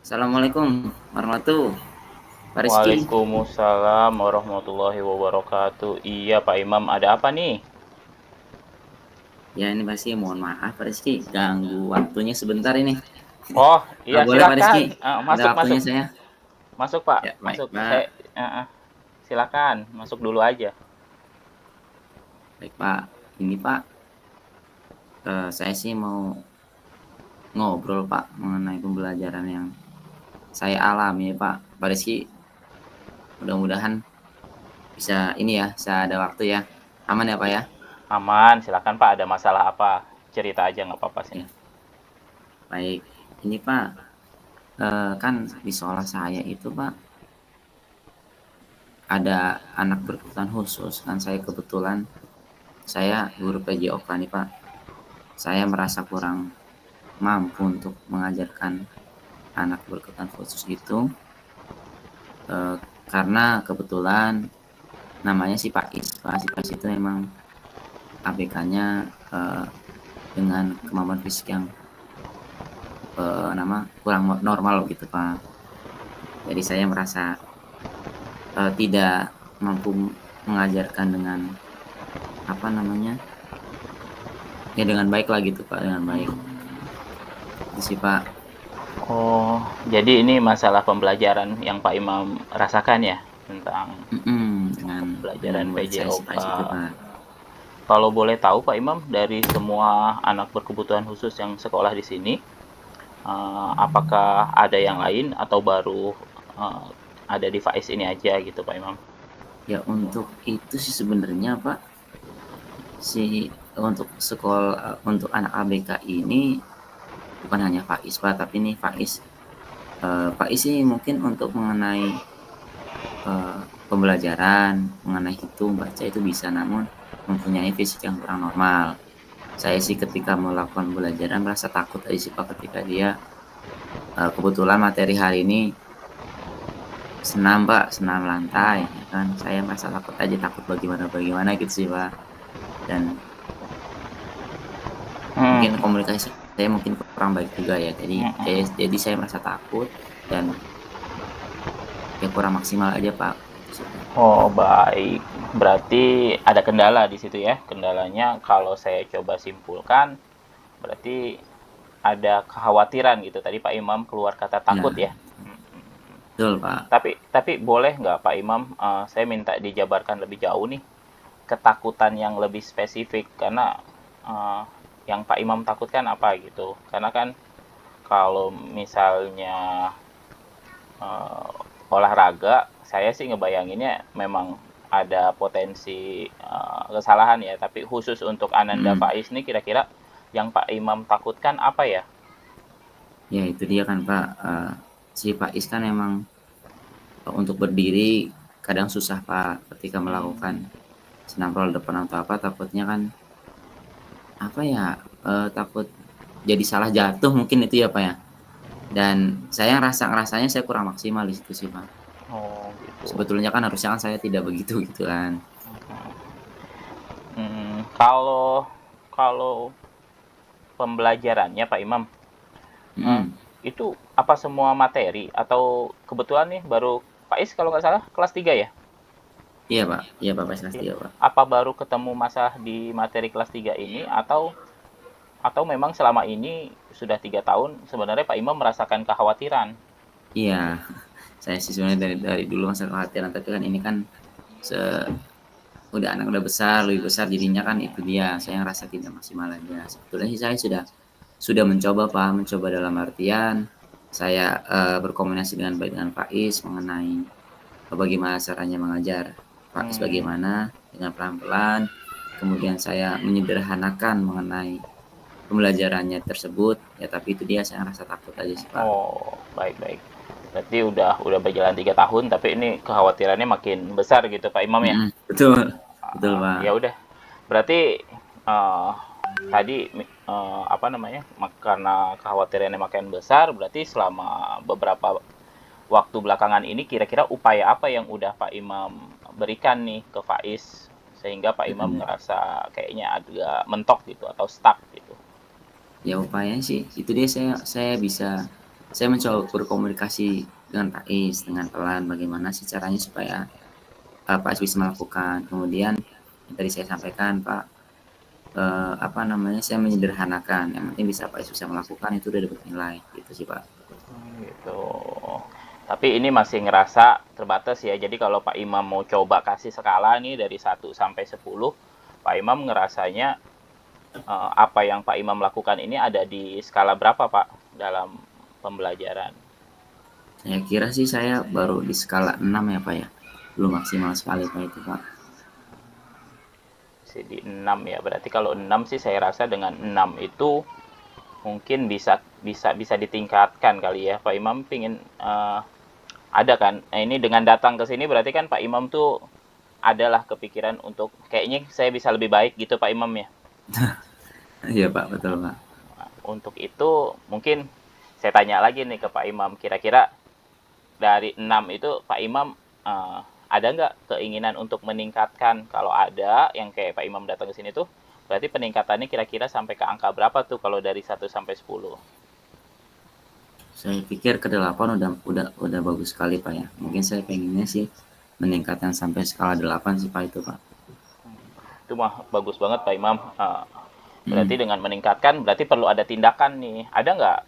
Assalamualaikum warahmatullahi Pak Rizky. Waalaikumsalam warahmatullahi wabarakatuh. Iya Pak Imam, ada apa nih? Ya ini pasti mohon maaf Pak Rizky, ganggu waktunya sebentar ini. Oh iya Boleh Pak Rizky, silakan. ada Masuk waktunya masuk saya. masuk Pak, Ya baik masuk. Pak, Silakan masuk dulu aja. baik Pak. Ini Pak, saya sih mau ngobrol Pak mengenai pembelajaran yang saya alami Pak. Pak Rizky, mudah-mudahan bisa ini ya, bisa ada waktu ya. Aman ya Pak ya? Aman, silakan Pak. Ada masalah apa? Cerita aja nggak apa-apa sini. Ya, baik. Ini Pak, kan di sekolah saya itu Pak ada anak berkebutuhan khusus kan saya kebetulan saya guru PJOK nih Pak. Saya merasa kurang mampu untuk mengajarkan anak berkebutuhan khusus itu karena kebetulan namanya si Pais. Pak si Pais itu memang ABK-nya dengan kemampuan fisik yang kurang normal gitu Pak. Jadi saya merasa tidak mampu mengajarkan dengan apa namanya ya dengan baik lah gitu Pak, dengan baik itu sih Pak. Oh, jadi ini masalah pembelajaran yang Pak Imam rasakan ya tentang Dengan pelajaran murid saya si PJOK. Pais itu Pak. Kalau boleh tahu Pak Imam, dari semua anak berkebutuhan khusus yang sekolah di sini, apakah ada yang lain atau baru uh, ada di Faiz ini aja gitu Pak Imam? Ya untuk itu sih sebenarnya Pak, si untuk sekolah untuk anak ABK ini bukan hanya Faiz Pak, tapi ini Faiz sih mungkin untuk mengenai pembelajaran, mengenai hitung, baca itu bisa, namun mempunyai fisik yang kurang normal. Saya sih ketika melakukan pembelajaran merasa takut aja sih Pak ketika dia kebetulan materi hari ini senam Pak, senam lantai ya kan. Saya merasa takut aja, takut bagaimana gitu sih Pak. Dan Hmm, mungkin komunikasi saya mungkin kurang baik juga ya. Jadi hmm, hmm. jadi saya merasa takut dan ya kurang maksimal aja Pak. Gitu sih Pak. Oh baik, berarti ada kendala di situ ya. Kendalanya kalau saya coba simpulkan, berarti ada kekhawatiran gitu. Tadi Pak Imam keluar kata takut Ya, ya. betul Pak. Tapi boleh nggak Pak Imam, saya minta dijabarkan lebih jauh nih ketakutan yang lebih spesifik karena uh, yang Pak Imam takutkan apa gitu. Karena kan kalau misalnya uh, olahraga, saya sih ngebayanginnya memang ada potensi kesalahan ya. Tapi khusus untuk Ananda Mm. Faiz nih kira-kira yang Pak Imam takutkan apa ya? Ya itu dia kan Pak. Si Pak Is kan emang untuk berdiri kadang susah Pak ketika Hmm, melakukan senam roll depan atau apa, takutnya kan apa ya, takut jadi salah jatuh mungkin itu ya Pak ya. Dan saya ngerasanya saya kurang maksimal di situ sih Pak. oh gitu. Sebetulnya kan harusnya kan saya tidak begitu gitu kan. Kalau kalau pembelajarannya Pak Imam, eh, Mhm. itu apa semua materi atau kebetulan nih baru Faiz kalau nggak salah kelas 3 ya? Iya Pak, pas kelas Iya. 3 Pak. Apa baru ketemu masalah di materi kelas 3 ini atau memang selama ini sudah 3 tahun sebenarnya Pak Imam merasakan kekhawatiran? Iya, saya sih sebenarnya dari dulu masa kekhawatiran, tapi kan ini kan se udah anak udah besar, lebih besar jadinya kan itu dia, saya ngerasa tidak maksimal aja. Sebetulnya sih saya sudah mencoba Pak, mencoba dalam artian saya, berkomunikasi dengan baik dengan Faiz mengenai bagaimana caranya mengajar Faiz Hmm, bagaimana dengan pelan-pelan, kemudian saya menyederhanakan mengenai pembelajarannya tersebut, ya tapi itu dia saya ngerasa takut aja sih Pak. oh baik baik. Berarti udah berjalan 3 tahun tapi ini kekhawatirannya makin besar gitu Pak Imam ya? Mhm, betul betul Pak. Ya udah. Berarti eh, tadi apa namanya? Karena kekhawatirannya makin besar, berarti selama beberapa waktu belakangan ini kira-kira upaya apa yang udah Pak Imam berikan nih ke Faiz sehingga Pak Imam Mhm. ngerasa kayaknya agak mentok gitu atau stuck gitu. Ya upaya sih itu dia saya bisa saya mencoba berkomunikasi dengan Pak Is dengan pelan bagaimana sih caranya supaya Pak Is bisa melakukan. Kemudian yang tadi saya sampaikan Pak, apa namanya, saya menyederhanakan, yang penting bisa Pak Is bisa melakukan itu udah dapat nilai, gitu sih Pak. Gitu. Tapi ini masih ngerasa terbatas ya. Jadi kalau Pak Imam mau coba kasih skala nih dari 1 sampai 10, Pak Imam ngerasanya apa yang Pak Imam lakukan ini ada di skala berapa Pak dalam pembelajaran? Saya kira sih saya baru di skala 6 ya Pak ya, belum maksimal sekali Pak itu Pak. Masih di 6 ya. Berarti kalau 6 sih saya rasa dengan 6 itu mungkin bisa ditingkatkan kali ya. Pak Imam pingin ada kan? Nah, ini dengan datang ke sini berarti kan Pak Imam tuh adalah kepikiran untuk kayaknya saya bisa lebih baik gitu Pak Imam ya. Iya Pak, betul Pak. Nah, untuk itu mungkin saya tanya lagi nih ke Pak Imam, kira-kira dari 6 itu Pak Imam ada nggak keinginan untuk meningkatkan? Kalau ada yang kayak Pak Imam datang ke sini tuh, berarti peningkatannya kira-kira sampai ke angka berapa tuh kalau dari 1 sampai 10? Saya pikir ke 8 udah bagus sekali Pak ya. Mungkin saya pengennya sih meningkatkan sampai skala 8 sih Pak itu Pak. Itu mah bagus banget Pak Imam. Berarti Hmm. dengan meningkatkan berarti perlu ada tindakan nih. Ada nggak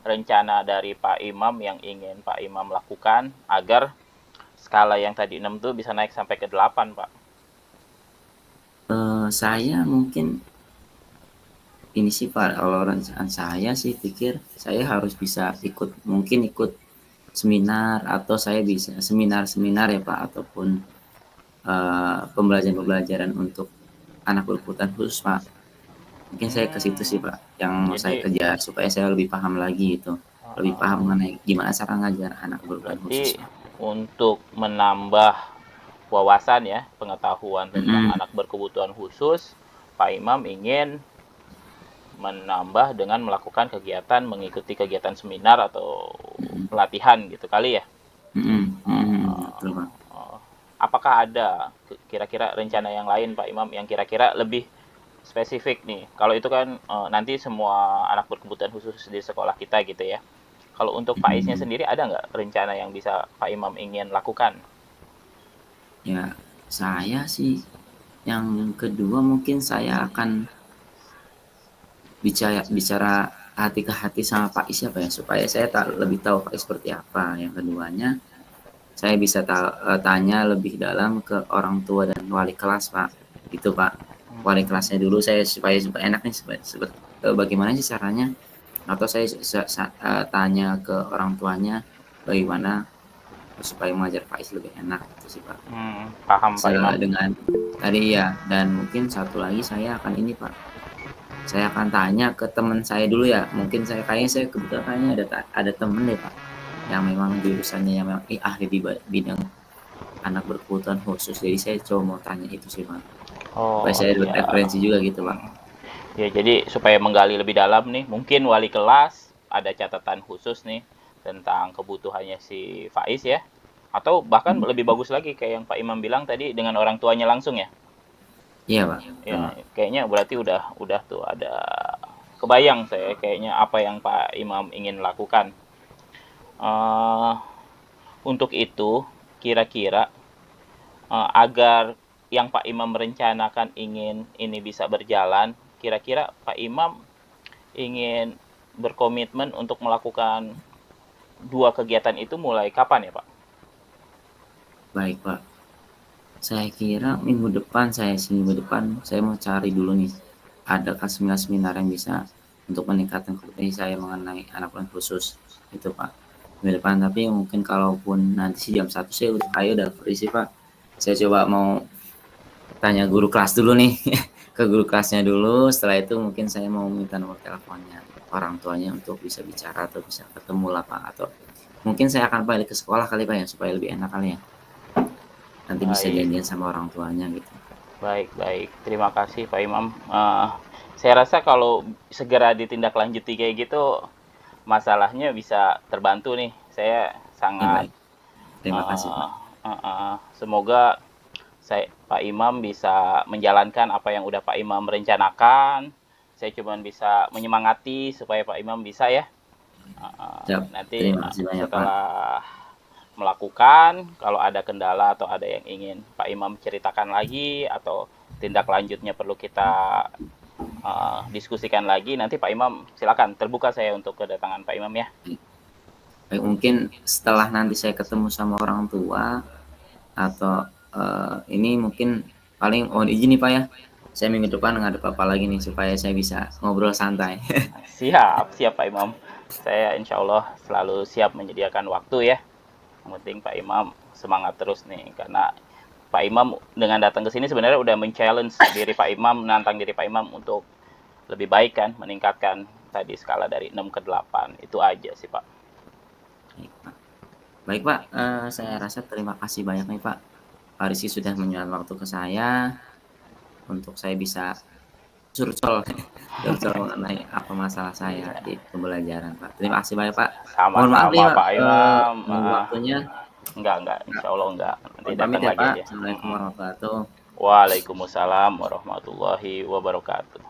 rencana dari Pak Imam yang ingin Pak Imam lakukan agar skala yang tadi 6 tuh bisa naik sampai ke 8, Pak? Saya mungkin ini sih Pak, kalau rencana saya sih pikir saya harus bisa mungkin ikut seminar, atau saya bisa seminar-seminar ya Pak, ataupun pembelajaran-pembelajaran untuk anak berkebutuhan khusus Pak. Mungkin saya ke situ sih Hmm, Pak, yang mau saya jadi kejar supaya saya lebih paham lagi itu, lebih paham mengenai gimana cara ngajar anak berkebutuhan berarti khusus Pak. untuk menambah wawasan ya, pengetahuan tentang Mm-mm. anak berkebutuhan khusus, Pak Imam ingin menambah dengan melakukan kegiatan, mengikuti kegiatan seminar atau Mm-mm. pelatihan gitu kali ya. Mm-mm. Mm-mm. Eh, Betul Pak. Apakah ada kira-kira rencana yang lain Pak Imam yang kira-kira lebih spesifik nih? Kalau itu kan nanti semua anak berkebutuhan khusus di sekolah kita gitu ya. Kalau untuk Pak Isnya Mm-mm. sendiri ada nggak rencana yang bisa Pak Imam ingin lakukan? Ya, saya sih yang kedua mungkin saya akan bicara bicara hati ke hati sama Pak Is apa ya, supaya saya lebih tahu Pak Is seperti apa. Yang keduanya saya bisa tanya lebih dalam ke orang tua dan wali kelas Pak, gitu Pak. Wali kelasnya dulu saya supaya enak nih, bagaimana sih caranya, atau saya tanya ke orang tuanya bagaimana supaya mengajar Pak Is lebih enak, gitu sih Pak. Paham Pak Imam. Dengan tadi ya, dan mungkin satu lagi saya akan ini Pak, saya akan tanya ke teman saya dulu ya, mungkin saya kebetulan kayaknya ada temen deh Pak, yang memang jurusannya yang memang ahli di bidang anak berkebutuhan khusus, jadi saya coba mau tanya itu sih Pak, supaya Oh saya dapat iya. referensi juga gitu Pak. Ya jadi supaya menggali lebih dalam nih, mungkin wali kelas ada catatan khusus nih tentang kebutuhannya si Faiz ya. Atau bahkan Hmm. lebih bagus lagi kayak yang Pak Imam bilang tadi dengan orang tuanya langsung ya. Iya Pak, betul Ya, Pak. kayaknya berarti udah tuh ada kebayang saya kayaknya apa yang Pak Imam ingin lakukan. Eh untuk itu kira-kira agar yang Pak Imam rencanakan ingin ini bisa berjalan, kira-kira Pak Imam ingin berkomitmen untuk melakukan 2 kegiatan itu mulai kapan ya Pak? Baik Pak, saya kira minggu depan saya mau cari dulu nih, adakah seminar-seminar yang bisa untuk meningkatkan kompetensi saya mengenai anak berkebutuhan khusus, itu Pak, minggu depan. Tapi mungkin kalaupun nanti sih jam 1 saya udah free sih Pak. Saya coba mau tanya guru kelas dulu nih, ke guru kelasnya dulu, setelah itu mungkin saya mau minta nomor teleponnya orang tuanya untuk bisa bicara atau bisa ketemu lah Pak, atau mungkin saya akan balik ke sekolah kali Pak ya, supaya lebih enak kali ya, nanti bisa Baik, janjian sama orang tuanya gitu. baik, baik. Terima kasih Pak Imam. Saya rasa kalau segera ditindaklanjuti kayak gitu, masalahnya bisa terbantu nih. Saya Ya sangat baik, terima kasih uh, Pak. semoga Pak Imam bisa menjalankan apa yang udah Pak Imam rencanakan. Saya cuma bisa menyemangati supaya Pak Imam bisa ya. Siap. Nanti Terima kasih banyak, Pak. setelah melakukan, kalau ada kendala atau ada yang ingin Pak Imam ceritakan lagi atau tindak lanjutnya perlu kita diskusikan lagi, nanti Pak Imam silakan, terbuka saya untuk kedatangan Pak Imam ya. Baik, mungkin setelah nanti saya ketemu sama orang tua atau ini mungkin paling mohon izin nih Pak ya, saya minggu depan ngadep Bapak lagi nih supaya saya bisa ngobrol santai. Siap, siap Pak Imam. Saya insya Allah selalu siap menyediakan waktu ya. Yang penting Pak Imam semangat terus nih, karena Pak Imam dengan datang ke sini sebenarnya udah men-challenge diri Pak Imam, menantang diri Pak Imam untuk lebih baik kan, meningkatkan tadi skala dari 6 ke 8. Itu aja sih Pak. Baik Pak. Baik Pak, saya rasa terima kasih banyak nih Pak. Pak Rizky sudah menyuat waktu ke saya untuk saya bisa curcol curcol mengenai apa masalah saya Iya. di pembelajaran Pak. Terima kasih banyak Pak. Mohon maaf nih Sama-sama Pak, Pak Imam. mengganggu waktunya. Enggak, insya Allah enggak. Nanti Mohon pamit datang ya lagi Pak. aja. Assalamualaikum warahmatullahi wabarakatuh. Waalaikumsalam warahmatullahi wabarakatuh.